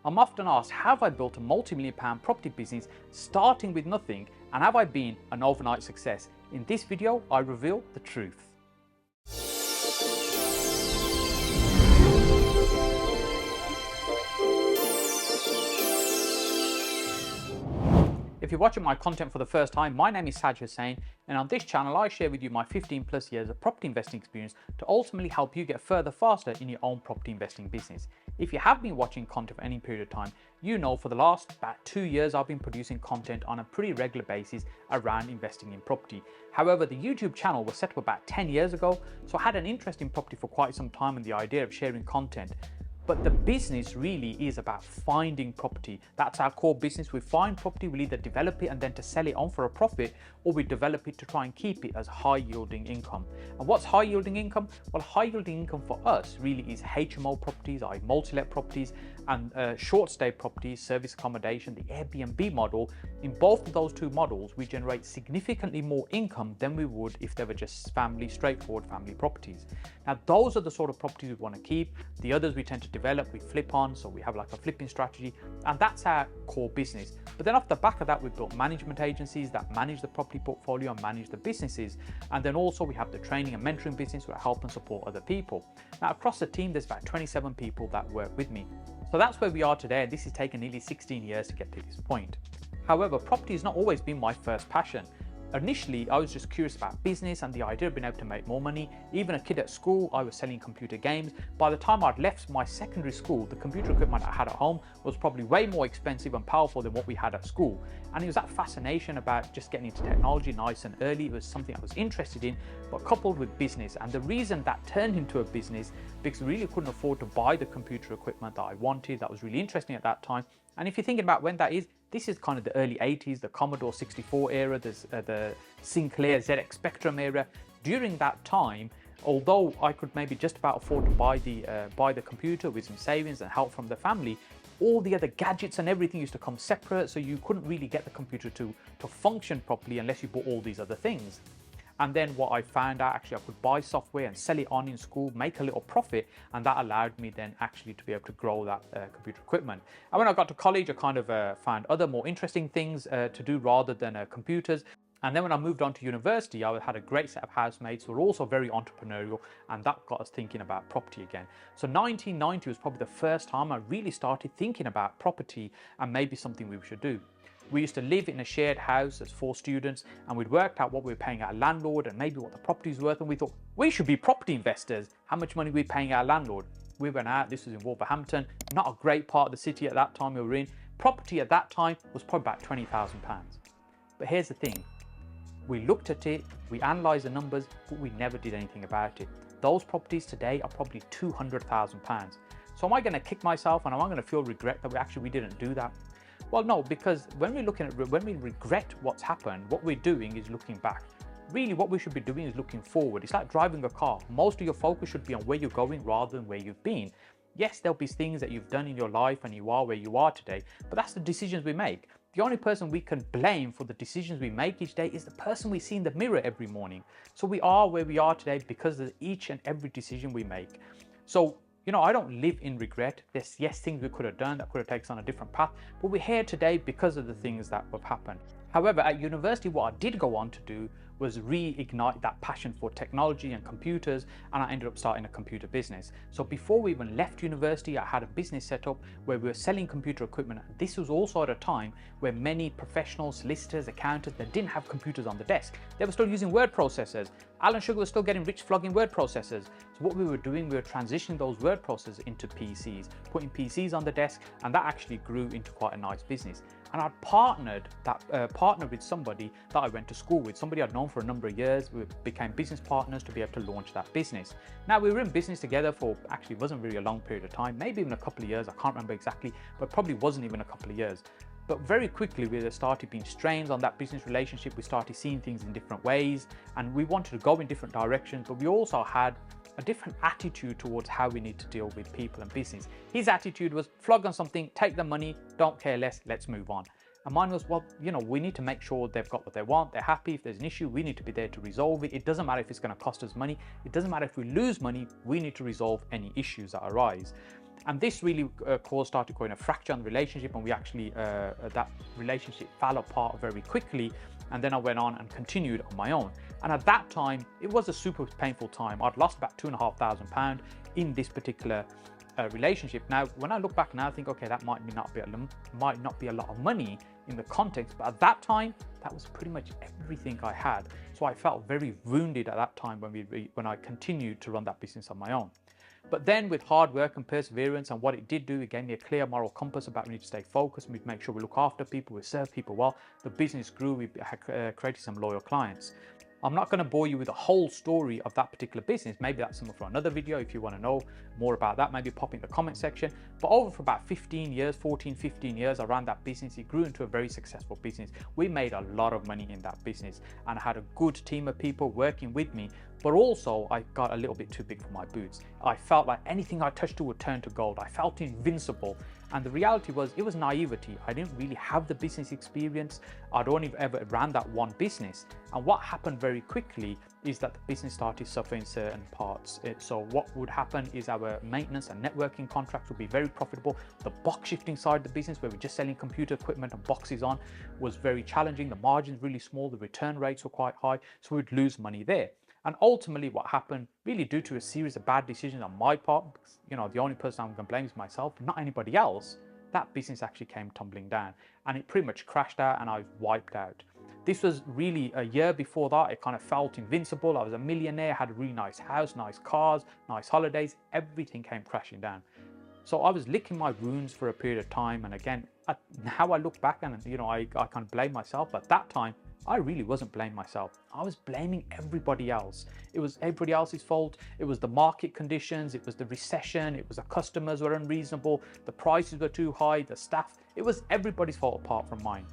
I'm often asked, have I built a multi-million pound property business starting with nothing, and have I been an overnight success? In this video, I reveal the truth. If you're watching my content for the first time, my name is Saj Hussain, and on this channel I share with you my 15+ years of property investing experience to ultimately help you get further faster in your own property investing business. If you have been watching content for any period of time, you know for the last about 2 years I've been producing content on a pretty regular basis around investing in property. However, the YouTube channel was set up about 10 years ago, so I had an interest in property for quite some time and the idea of sharing content. But the business really is about finding property. That's our core business. We find property, we'll either develop it and then to sell it on for a profit, or we develop it to try and keep it as high yielding income. And what's high yielding income? Well, high yielding income for us really is HMO properties, i.e. multi-let properties, and short stay properties, service accommodation, the Airbnb model. In both of those two models, we generate significantly more income than we would if they were just straightforward family properties. Now, those are the sort of properties we want to keep. The others we tend to develop, we flip on, so we have like a flipping strategy, and that's our core business. But then off the back of that, we've built management agencies that manage the property portfolio and manage the businesses, and then also we have the training and mentoring business where I help and support other people. Now, across the team, there's about 27 people that work with me. So that's where we are today, and this has taken nearly 16 years to get to this point. However, property has not always been my first passion. Initially, I was just curious about business and the idea of being able to make more money. Even a kid at school, I was selling computer games. By the time I'd left my secondary school, the computer equipment I had at home was probably way more expensive and powerful than what we had at school. And it was that fascination about just getting into technology nice and early. It was something I was interested in, but coupled with business. And the reason that turned into a business, because I really couldn't afford to buy the computer equipment that I wanted, that was really interesting at that time. And if you're thinking about when that is, this is kind of the early 80s, the Commodore 64 era, there's the Sinclair ZX Spectrum era. During that time, although I could maybe just about afford to buy the computer with some savings and help from the family, all the other gadgets and everything used to come separate, so you couldn't really get the computer to function properly unless you bought all these other things. And then what I found out, actually I could buy software and sell it on in school, make a little profit, and that allowed me then actually to be able to grow that computer equipment. And when I got to college, I kind of found other more interesting things to do rather than computers. And then when I moved on to university, I had a great set of housemates who were also very entrepreneurial, and that got us thinking about property again. So 1990 was probably the first time I really started thinking about property and maybe something we should do. We used to live in a shared house as 4 students, and we'd worked out what we were paying our landlord and maybe what the property's worth, and we thought we should be property investors. How much money are we paying our landlord? We went out, this was in Wolverhampton, not a great part of the city at that time we were in. Property at that time was probably about £20,000. But here's the thing, we looked at it, we analysed the numbers, but we never did anything about it. Those properties today are probably £200,000. So am I going to kick myself and am I going to feel regret that we didn't do that? Well, no, because when we regret what's happened, what we're doing is looking back. Really, what we should be doing is looking forward. It's like driving a car. Most of your focus should be on where you're going rather than where you've been. Yes, there'll be things that you've done in your life and you are where you are today, but that's the decisions we make. The only person we can blame for the decisions we make each day is the person we see in the mirror every morning. So we are where we are today because of each and every decision we make. So, you know, I don't live in regret. There's, yes, things we could have done that could have taken us on a different path, but we're here today because of the things that have happened. However, at university, what I did go on to do was reignite that passion for technology and computers, and I ended up starting a computer business. So before we even left university, I had a business set up where we were selling computer equipment. This was also at a time where many professionals, solicitors, accountants, they didn't have computers on the desk. They were still using word processors. Alan Sugar was still getting rich flogging word processors. So what we were doing, we were transitioning those word processors into PCs, putting PCs on the desk, and that actually grew into quite a nice business. And I'd partnered with somebody that I went to school with, somebody I'd known for a number of years. We became business partners to be able to launch that business. Now, we were in business together for, actually wasn't really a long period of time, maybe even a couple of years, I can't remember exactly, but probably wasn't even a couple of years. But very quickly, we started being strained on that business relationship. We started seeing things in different ways, and we wanted to go in different directions, but we also had a different attitude towards how we need to deal with people and business. His attitude was flog on something, take the money, don't care less, let's move on. And mine was, well, you know, we need to make sure they've got what they want, they're happy. If there's an issue, we need to be there to resolve it. It doesn't matter if it's going to cost us money. It doesn't matter if we lose money, we need to resolve any issues that arise. And this really started causing a fracture in the relationship, and we actually, that relationship fell apart very quickly. And then I went on and continued on my own. And at that time, it was a super painful time. I'd lost about £2,500 in this particular relationship. Now, when I look back now, I think, okay, that might not be a lot of money in the context, but at that time, that was pretty much everything I had. So I felt very wounded at that time when I continued to run that business on my own. But then with hard work and perseverance, and what it did do, it gave me a clear moral compass about we need to stay focused, we need to make sure we look after people, we serve people well. The business grew, we created some loyal clients. I'm not going to bore you with the whole story of that particular business. Maybe that's something for another video. If you want to know more about that, maybe pop in the comment section. But over for about 15 years, 14, 15 years, I ran that business. It grew into a very successful business. We made a lot of money in that business, and I had a good team of people working with me. But also I got a little bit too big for my boots. I felt like anything I touched would turn to gold. I felt invincible. And the reality was, it was naivety. I didn't really have the business experience. I'd only ever ran that one business. And what happened very quickly is that the business started suffering certain parts. So what would happen is our maintenance and networking contracts would be very profitable. The box shifting side of the business, where we're just selling computer equipment and boxes on, was very challenging. The margins really small, the return rates were quite high, so we'd lose money there. And ultimately what happened, really due to a series of bad decisions on my part, because, the only person I'm going to blame is myself, not anybody else, that business actually came tumbling down, and it pretty much crashed out, and I was wiped out. This was really a year before that. It kind of felt invincible. I was a millionaire, had a really nice house, nice cars, nice holidays. Everything came crashing down. So I was licking my wounds for a period of time. And again, now I look back and, I kind of blame myself. But at that time, I really wasn't blaming myself. I was blaming everybody else. It was everybody else's fault. It was the market conditions. It was the recession. It was the customers were unreasonable. The prices were too high. The staff. It was everybody's fault apart from mine.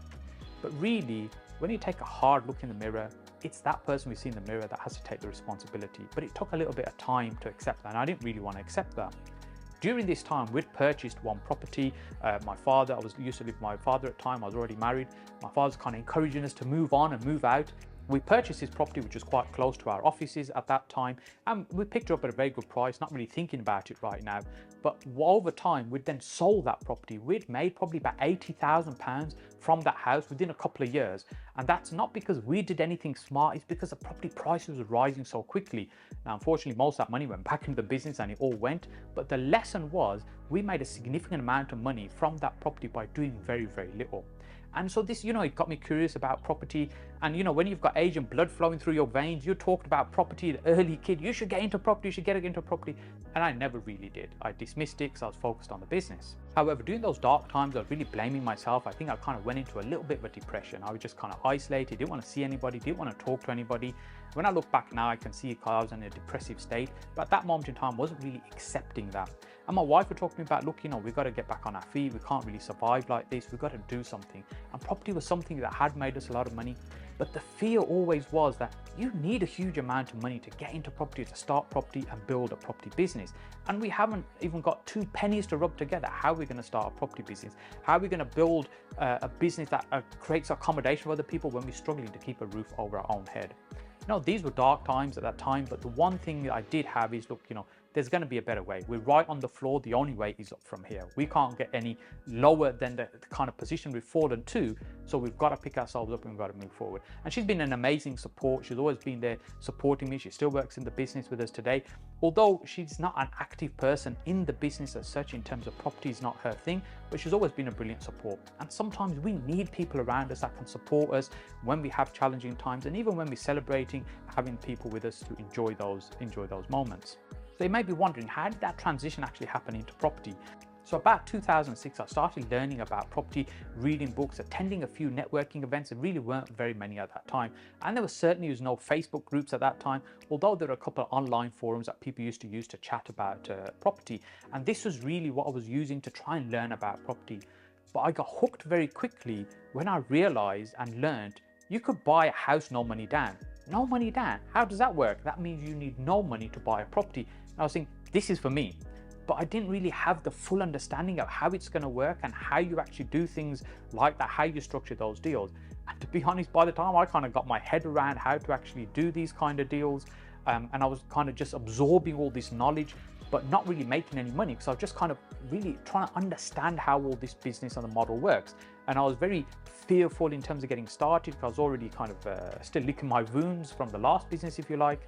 But really, when you take a hard look in the mirror, it's that person we see in the mirror that has to take the responsibility. But it took a little bit of time to accept that, and I didn't really want to accept that. During this time, we'd purchased one property. My father, used to live with my father at the time. I was already married. My father's kind of encouraging us to move on and move out. We purchased this property, which was quite close to our offices at that time, and we picked it up at a very good price, not really thinking about it right now. But over time, we'd then sold that property. We'd made probably about £80,000 from that house within a couple of years. And that's not because we did anything smart, it's because the property prices were rising so quickly. Now, unfortunately, most of that money went back into the business and it all went. But the lesson was, we made a significant amount of money from that property by doing very, very little. And so this, it got me curious about property. And when you've got Asian blood flowing through your veins, you're talking about property, the early kid, you should get into property, you should get into property. And I never really did. I dismissed it because I was focused on the business. However, during those dark times, I was really blaming myself. I think I kind of went into a little bit of a depression. I was just kind of isolated, didn't want to see anybody, didn't want to talk to anybody. When I look back now, I can see I was in a depressive state, but at that moment in time, I wasn't really accepting that. And my wife would talk to me about, look, we've got to get back on our feet. We can't really survive like this. We've got to do something. And property was something that had made us a lot of money. But the fear always was that you need a huge amount of money to get into property, to start property and build a property business. And we haven't even got 2 pennies to rub together. How are we going to start a property business? How are we going to build a business that creates accommodation for other people when we're struggling to keep a roof over our own head? These were dark times at that time, but the one thing that I did have is, look, there's going to be a better way. We're right on the floor. The only way is up from here. We can't get any lower than the kind of position we've fallen to. So we've got to pick ourselves up and we've got to move forward. And she's been an amazing support. She's always been there supporting me. She still works in the business with us today. Although she's not an active person in the business as such, in terms of property is not her thing, but she's always been a brilliant support. And sometimes we need people around us that can support us when we have challenging times, and even when we're celebrating, having people with us to enjoy those moments. So you may be wondering, how did that transition actually happen into property? So about 2006, I started learning about property, reading books, attending a few networking events. There really weren't very many at that time. And there certainly was no Facebook groups at that time, although there were a couple of online forums that people used to use to chat about property. And this was really what I was using to try and learn about property. But I got hooked very quickly when I realized and learned you could buy a house no money down. No money down. How does that work? That means you need no money to buy a property. And I was thinking, this is for me. But I didn't really have the full understanding of how it's going to work and how you actually do things like that, how you structure those deals. And to be honest, by the time I kind of got my head around how to actually do these kind of deals, and I was kind of just absorbing all this knowledge, but not really making any money because I was just kind of really trying to understand how all this business and the model works. And I was very fearful in terms of getting started because I was already kind of still licking my wounds from the last business, if you like.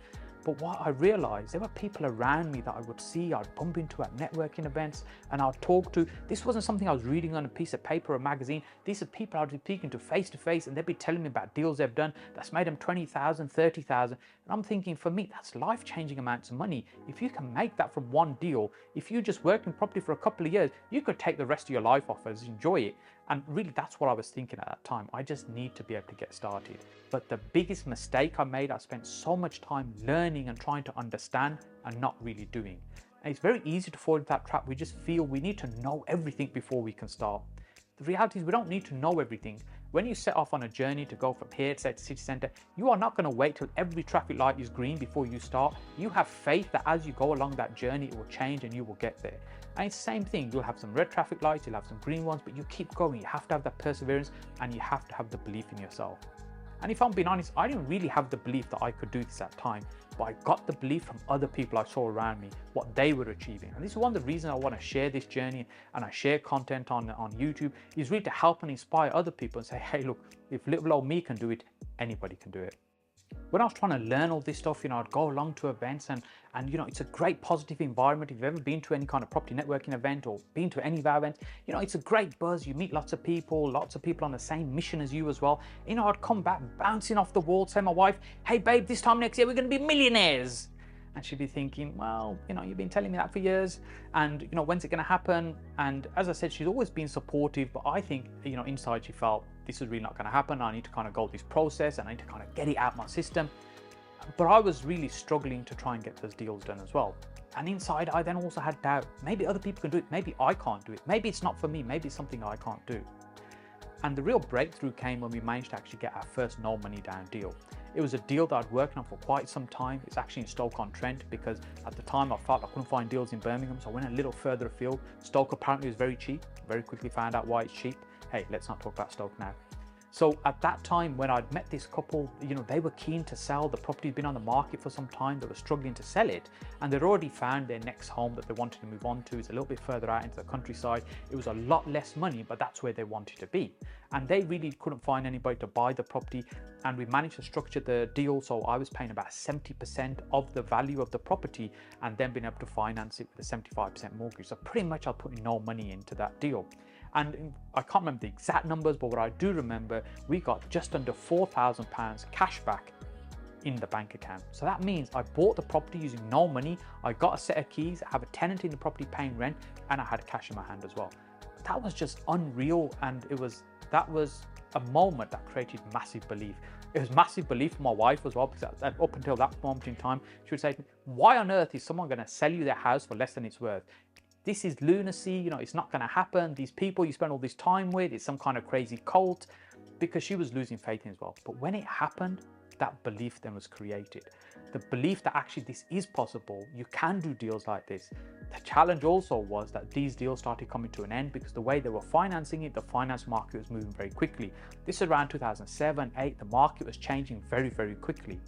But what I realized, there were people around me that I would see, I'd bump into at networking events and I'd talk to. This wasn't something I was reading on a piece of paper or a magazine. These are people I'd be speaking to face to face, and they'd be telling me about deals they've done that's made them 20,000, 30,000. And I'm thinking, for me, that's life-changing amounts of money. If you can make that from one deal, if you just work in property for a couple of years, you could take the rest of your life off as enjoy it. And really, that's what I was thinking at that time. I just need to be able to get started. But the biggest mistake I made, I spent so much time learning and trying to understand and not really doing. And it's very easy to fall into that trap. We just feel we need to know everything before we can start. The reality is we don't need to know everything. When you set off on a journey to go from here to say, city centre, you are not going to wait till every traffic light is green before you start. You have faith that as you go along that journey, it will change and you will get there. And it's the same thing. You'll have some red traffic lights, you'll have some green ones, but you keep going. You have to have that perseverance and you have to have the belief in yourself. And if I'm being honest, I didn't really have the belief that I could do this at the time, but I got the belief from other people I saw around me, what they were achieving. And this is one of the reasons I want to share this journey and I share content on YouTube, is really to help and inspire other people and say, hey, look, if little old me can do it, anybody can do it. When I was trying to learn all this stuff, I'd go along to events and it's a great positive environment. If you've ever been to any kind of property networking event or been to any of our events, it's a great buzz. You meet lots of people on the same mission as you as well. I'd come back bouncing off the wall, say my wife, hey babe, this time next year, we're going to be millionaires. And she'd be thinking, well, you've been telling me that for years, and when's it going to happen? And as I said, she's always been supportive, but I think, inside she felt this is really not going to happen. I need to kind of go this process and I need to kind of get it out of my system. But I was really struggling to try and get those deals done as well. And inside, I then also had doubt. Maybe other people can do it. Maybe I can't do it. Maybe it's not for me. Maybe it's something I can't do. And the real breakthrough came when we managed to actually get our first no money down deal. It was a deal that I'd worked on for quite some time. It's actually in Stoke-on-Trent, because at the time I felt I couldn't find deals in Birmingham, so I went a little further afield. Stoke apparently was very cheap. Very quickly found out why it's cheap. Hey, let's not talk about Stoke now. So at that time, when I'd met this couple, they were keen to sell. The property'd been on the market for some time. They were struggling to sell it, and they'd already found their next home that they wanted to move on to. It's a little bit further out into the countryside. It was a lot less money, but that's where they wanted to be. And they really couldn't find anybody to buy the property. And we managed to structure the deal so I was paying about 70% of the value of the property and then being able to finance it with a 75% mortgage. So pretty much I was putting no money into that deal. And I can't remember the exact numbers, but what I do remember, we got just under £4,000 cash back in the bank account. So that means I bought the property using no money. I got a set of keys, I have a tenant in the property paying rent, and I had cash in my hand as well. That was just unreal, and that was a moment that created massive belief. It was massive belief for my wife as well, because up until that moment in time, she would say to me, why on earth is someone going to sell you their house for less than it's worth? This is lunacy, it's not going to happen. These people you spend all this time with, it's some kind of crazy cult, because she was losing faith in it as well. But when it happened, that belief then was created. The belief that actually this is possible, you can do deals like this. The challenge also was that these deals started coming to an end because the way they were financing it, the finance market was moving very quickly. This is around 2007, 2008, the market was changing very, very quickly.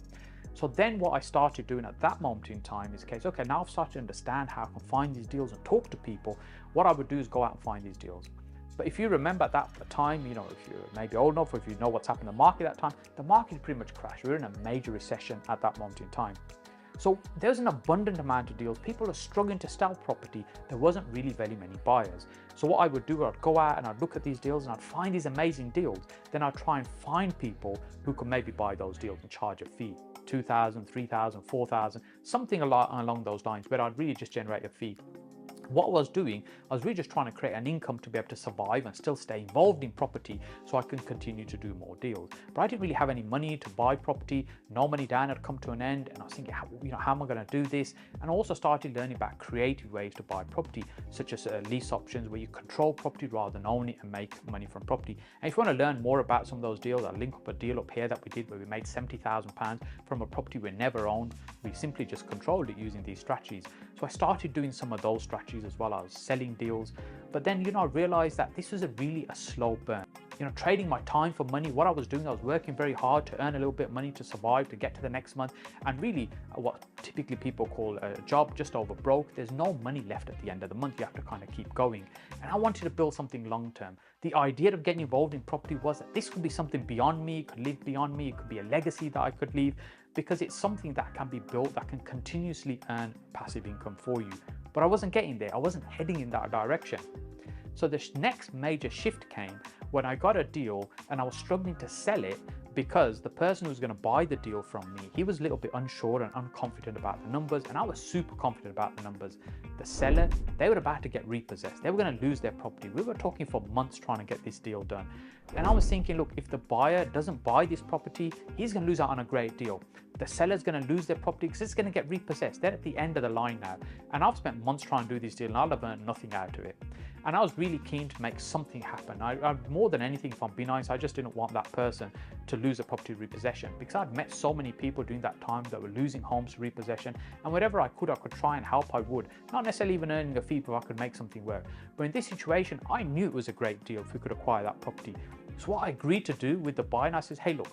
So then what I started doing at that moment in time is, okay, now I've started to understand how I can find these deals and talk to people. What I would do is go out and find these deals. But if you remember at that time, if you're maybe old enough, or if you know what's happened in the market at that time, the market pretty much crashed. We were in a major recession at that moment in time. So there's an abundant amount of deals. People are struggling to sell property. There wasn't really very many buyers. So what I would do, I'd go out and I'd look at these deals and I'd find these amazing deals. Then I'd try and find people who could maybe buy those deals and charge a fee. 2,000, 3,000, 4,000, something along those lines, where I'd really just generate a fee. What I was doing, I was really just trying to create an income to be able to survive and still stay involved in property so I can continue to do more deals. But I didn't really have any money to buy property. No money down had come to an end, and I was thinking, how am I going to do this? And I also started learning about creative ways to buy property, such as lease options, where you control property rather than own it and make money from property. And if you want to learn more about some of those deals, I'll link up a deal up here that we did where we made £70,000 from a property we never owned. We simply just controlled it using these strategies. So I started doing some of those strategies as well. I was selling deals, but then, I realized that this was really a slow burn. Trading my time for money. What I was doing, I was working very hard to earn a little bit of money to survive, to get to the next month, and really what typically people call a job just over broke. There's no money left at the end of the month. You have to kind of keep going. And I wanted to build something long term. The idea of getting involved in property was that this could be something beyond me, it could live beyond me, it could be a legacy that I could leave, because it's something that can be built, that can continuously earn passive income for you. But I wasn't getting there. I wasn't heading in that direction. So the next major shift came when I got a deal and I was struggling to sell it because the person who was going to buy the deal from me, he was a little bit unsure and unconfident about the numbers, and I was super confident about the numbers. The seller, they were about to get repossessed. They were going to lose their property. We were talking for months trying to get this deal done. And I was thinking, look, if the buyer doesn't buy this property, he's going to lose out on a great deal. The seller's going to lose their property because it's going to get repossessed. They're at the end of the line now. And I've spent months trying to do this deal and I'll have earned nothing out of it. And I was really keen to make something happen. I more than anything, if I'm being honest, I just didn't want that person to lose a property repossession, because I'd met so many people during that time that were losing homes to repossession, and wherever I could try and help, I would. Not necessarily even earning a fee, but I could make something work. But in this situation, I knew it was a great deal if we could acquire that property. So what I agreed to do with the buyer, and I said, hey, look,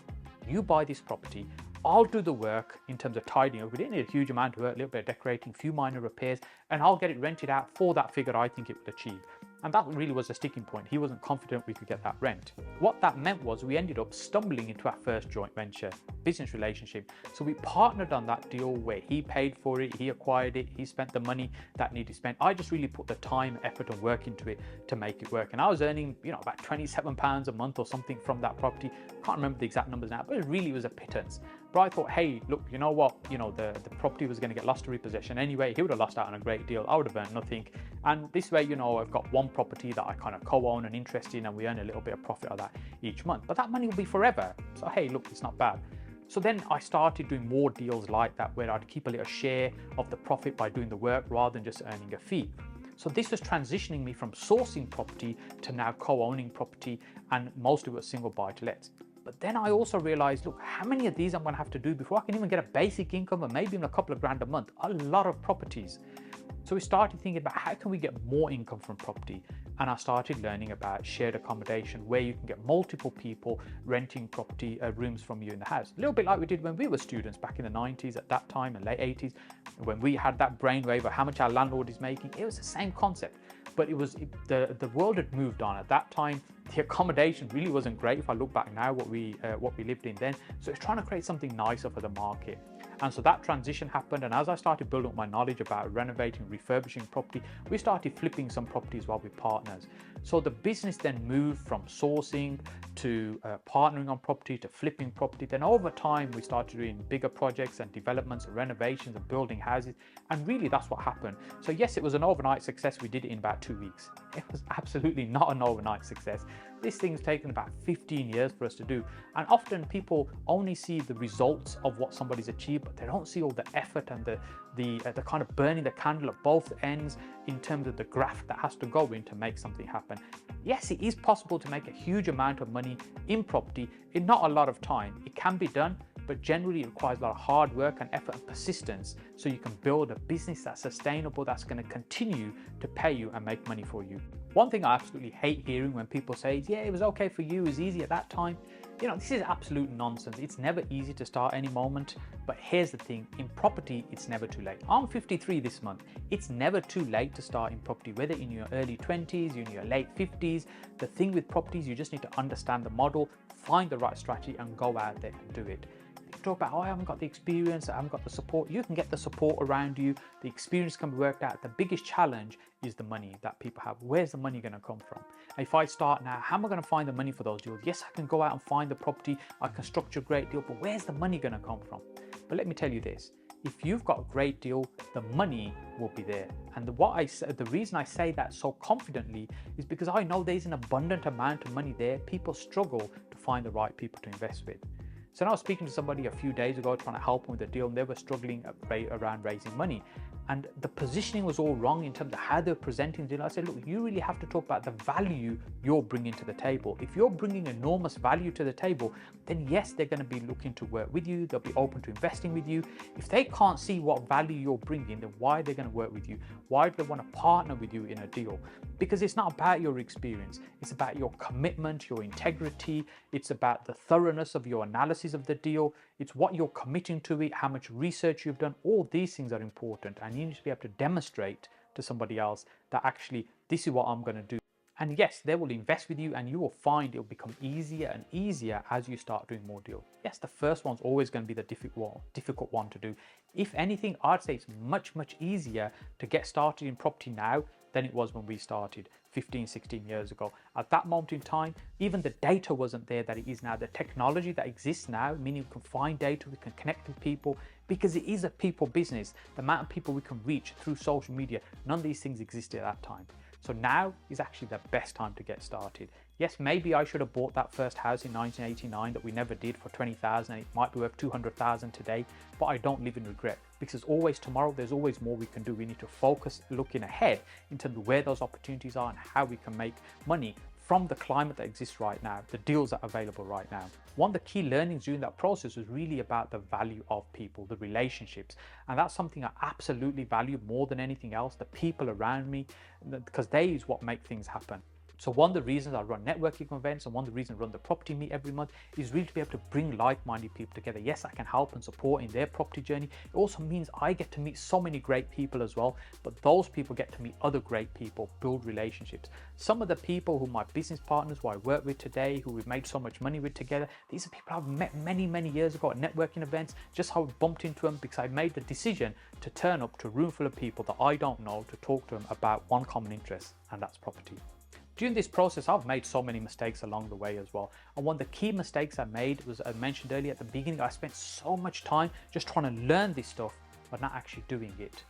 you buy this property, I'll do the work in terms of tidying up. We didn't need a huge amount of work, a little bit of decorating, a few minor repairs, and I'll get it rented out for that figure I think it will achieve. And that really was a sticking point. He wasn't confident we could get that rent. What that meant was we ended up stumbling into our first joint venture business relationship. So we partnered on that deal where he paid for it, he acquired it, he spent the money that needed spent. I just really put the time, effort and work into it to make it work. And I was earning, about £27 a month or something from that property. Can't remember the exact numbers now, but it really was a pittance. But I thought, hey, look, you know what? The property was going to get lost to repossession anyway. He would have lost out on a great deal. I would have earned nothing. And this way, I've got one property that I kind of co-own and interest in, and we earn a little bit of profit of that each month. But that money will be forever. So, hey, look, it's not bad. So then I started doing more deals like that, where I'd keep a little share of the profit by doing the work rather than just earning a fee. So this was transitioning me from sourcing property to now co-owning property, and most of it was single buy-to-lets. But then I also realized, look, how many of these I'm going to have to do before I can even get a basic income of maybe even a couple of grand a month? A lot of properties. So we started thinking about how can we get more income from property? And I started learning about shared accommodation, where you can get multiple people renting property rooms from you in the house. A little bit like we did when we were students back in the 90s at that time and late 80s, when we had that brainwave of how much our landlord is making. It was the same concept, but the world had moved on. At that time, the accommodation really wasn't great. If I look back now, what we lived in then. So it's trying to create something nicer for the market. And so that transition happened. And as I started building up my knowledge about renovating, refurbishing property, we started flipping some properties while with partners. So the business then moved from sourcing to partnering on property to flipping property. Then over time, we started doing bigger projects and developments and renovations and building houses. And really that's what happened. So yes, it was an overnight success. We did it in about 2 weeks. It was absolutely not an overnight success. This thing's taken about 15 years for us to do. And often people only see the results of what somebody's achieved, but they don't see all the effort and the kind of burning the candle at both ends in terms of the graft that has to go in to make something happen. Yes, it is possible to make a huge amount of money in property in not a lot of time. It can be done, but generally it requires a lot of hard work and effort and persistence, so you can build a business that's sustainable, that's going to continue to pay you and make money for you. One thing I absolutely hate hearing when people say, yeah, it was okay for you, it was easy at that time. This is absolute nonsense. It's never easy to start any moment. But here's the thing, in property, it's never too late. I'm 53 this month. It's never too late to start in property, whether in your early 20s, in your late 50s. The thing with properties, you just need to understand the model, find the right strategy and go out there and do it. Talk about, I haven't got the experience, I haven't got the support. You can get the support around you. The experience can be worked out. The biggest challenge is the money that people have. Where's the money going to come from? If I start now, how am I going to find the money for those deals? Yes, I can go out and find the property. I can structure a great deal, but where's the money going to come from? But let me tell you this. If you've got a great deal, the money will be there. And the reason I say that so confidently is because I know there's an abundant amount of money there. People struggle to find the right people to invest with. So I was speaking to somebody a few days ago trying to help them with a deal, and they were struggling around raising money. and the positioning was all wrong in terms of how they're presenting the deal. I said, look, you really have to talk about the value you're bringing to the table. If you're bringing enormous value to the table, then yes, they're going to be looking to work with you. They'll be open to investing with you. If they can't see what value you're bringing, then why are they going to work with you? Why do they want to partner with you in a deal? Because it's not about your experience. It's about your commitment, your integrity. It's about the thoroughness of your analysis of the deal. It's what you're committing to it, how much research you've done. All these things are important, and you need to be able to demonstrate to somebody else that actually this is what I'm going to do. And yes, they will invest with you, and you will find it will become easier and easier as you start doing more deals. Yes, the first one's always going to be the difficult one to do. If anything, I'd say it's much easier to get started in property now than it was when we started 15, 16 years ago. At that moment in time, even the data wasn't there that it is now. The technology that exists now, meaning we can find data, we can connect with people, because it is a people business. The amount of people we can reach through social media, none of these things existed at that time. So now is actually the best time to get started. Yes, maybe I should have bought that first house in 1989 that we never did for 20,000, and it might be worth 200,000 today, but I don't live in regret, because there's always tomorrow, there's always more we can do. We need to focus looking ahead in terms of where those opportunities are and how we can make money from the climate that exists right now, the deals that are available right now. One of the key learnings during that process was really about the value of people, the relationships. And that's something I absolutely value more than anything else, the people around me, because they is what make things happen. So one of the reasons I run networking events, and one of the reasons I run the property meet every month, is really to be able to bring like-minded people together. Yes, I can help and support in their property journey. It also means I get to meet so many great people as well, but those people get to meet other great people, build relationships. Some of the people who are my business partners, who I work with today, who we've made so much money with together, these are people I've met many years ago at networking events, just how I bumped into them because I made the decision to turn up to a room full of people that I don't know to talk to them about one common interest, and that's property. During this process, I've made so many mistakes along the way as well. And one of the key mistakes I made was, I mentioned earlier at the beginning, I spent so much time just trying to learn this stuff, but not actually doing it.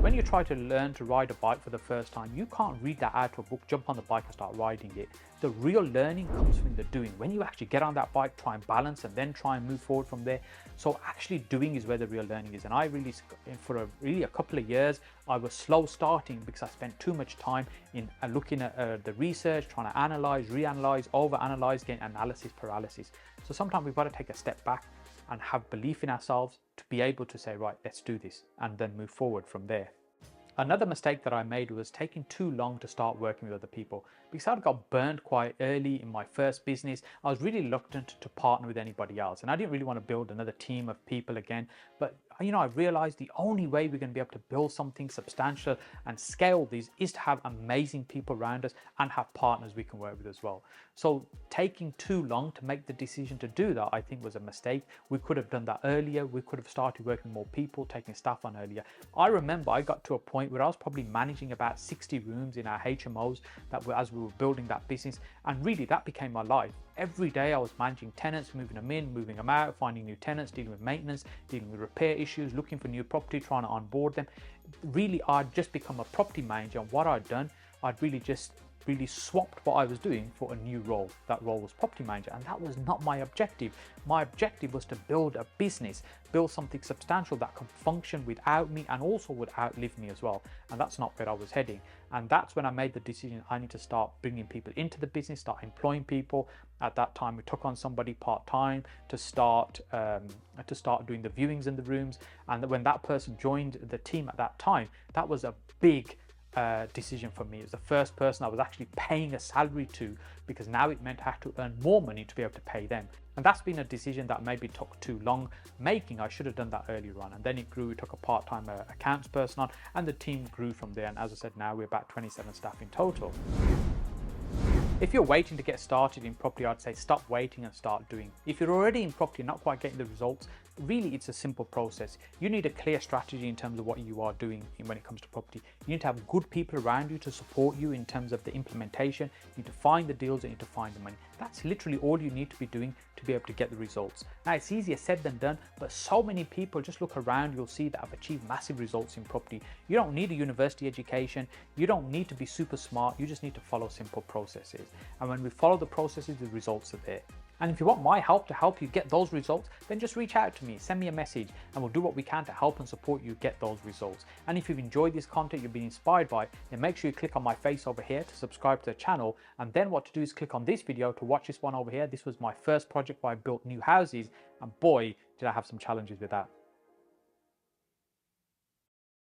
When you try to learn to ride a bike for the first time, you can't read that out of a book, jump on the bike and start riding it. The real learning comes from the doing. When you actually get on that bike, try and balance and then try and move forward from there. So actually doing is where the real learning is. And I really, for a couple of years, I was slow starting because I spent too much time in looking at the research, trying to analyze, reanalyze, overanalyze, getting analysis paralysis. So sometimes we've got to take a step back and have belief in ourselves to be able to say, right, let's do this, and then move forward from there. Another mistake that I made was taking too long to start working with other people. Because I got burned quite early in my first business, I was really reluctant to partner with anybody else. And I didn't really want to build another team of people again. But I realized the only way we're going to be able to build something substantial and scale these is to have amazing people around us and have partners we can work with as well. So taking too long to make the decision to do that, I think, was a mistake. We could have done that earlier. We could have started working with more people, taking staff on earlier. I remember I got to a point where I was probably managing about 60 rooms in our HMOs as we were building that business. And really that became my life. Every day I was managing tenants, moving them in, moving them out, finding new tenants, dealing with maintenance, dealing with repair issues, looking for new property, trying to onboard them. Really, I'd just become a property manager, and what I'd done, I'd really swapped what I was doing for a new role. That role was property manager, and that was not my objective. My objective was to build a business, build something substantial that could function without me and also would outlive me as well. And that's not where I was heading. And that's when I made the decision I need to start bringing people into the business, start employing people. At that time, we took on somebody part-time to start doing the viewings in the rooms. And when that person joined the team at that time, that was a big decision for me. It was the first person I was actually paying a salary to, because now it meant I had to earn more money to be able to pay them. And that's been a decision that maybe took too long making. I should have done that earlier on. And then it grew. We took a part-time accounts person on, and the team grew from there. And as I said, now we're about 27 staff in total. If you're waiting to get started in property, I'd say stop waiting and start doing. If you're already in property and not quite getting the results, really it's a simple process. You need a clear strategy in terms of what you are doing when it comes to property. You need to have good people around you to support you in terms of the implementation. You need to find the deals, you need to find the money. That's literally all you need to be doing to be able to get the results. Now, it's easier said than done, but so many people, just look around, you'll see that have achieved massive results in property. You don't need a university education. You don't need to be super smart. You just need to follow simple processes. And when we follow the processes, the results are there. And if you want my help to help you get those results, then just reach out to me, send me a message, and we'll do what we can to help and support you get those results. And if you've enjoyed this content, you've been inspired by it, then make sure you click on my face over here to subscribe to the channel. And then what to do is click on this video to watch this one over here. This was my first project where I built new houses, and boy, did I have some challenges with that.